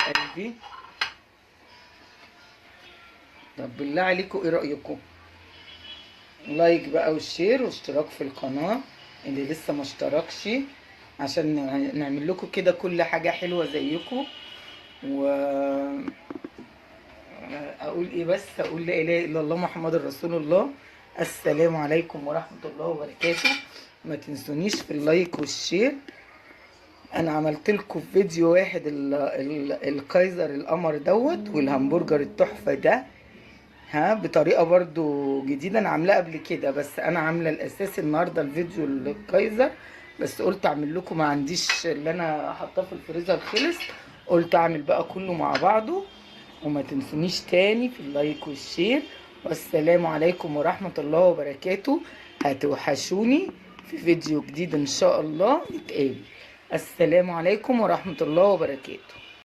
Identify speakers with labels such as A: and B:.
A: قلبي. طب بالله عليكم ايه رأيكم؟ لايك بقى والشير واشتراك في القناة اللي لسه ما اشتركش، عشان نعمل لكم كده كل حاجة حلوة زيكم. و اقول ايه بس؟ اقول لا اله الا الله محمد رسول الله. السلام عليكم ورحمة الله وبركاته. ما تنسونيش في اللايك والشير. انا عملت لكم في فيديو واحد الكايزر القمر دوت والهمبرجر التحفة ده، ها، بطريقة برضو جديدة. انا عاملاه قبل كده، بس انا عاملة الاساسي النهاردة الفيديو الكايزر. بس قلت اعمل لكم، ما عنديش اللي انا حاطاه في الفريزر خلص، قلت اعمل بقى كله مع بعضه. وما تنسونيش تاني في اللايك والشير. والسلام عليكم ورحمة الله وبركاته. هتوحشوني. في فيديو جديد ان شاء الله نتقابل. السلام عليكم ورحمة الله وبركاته.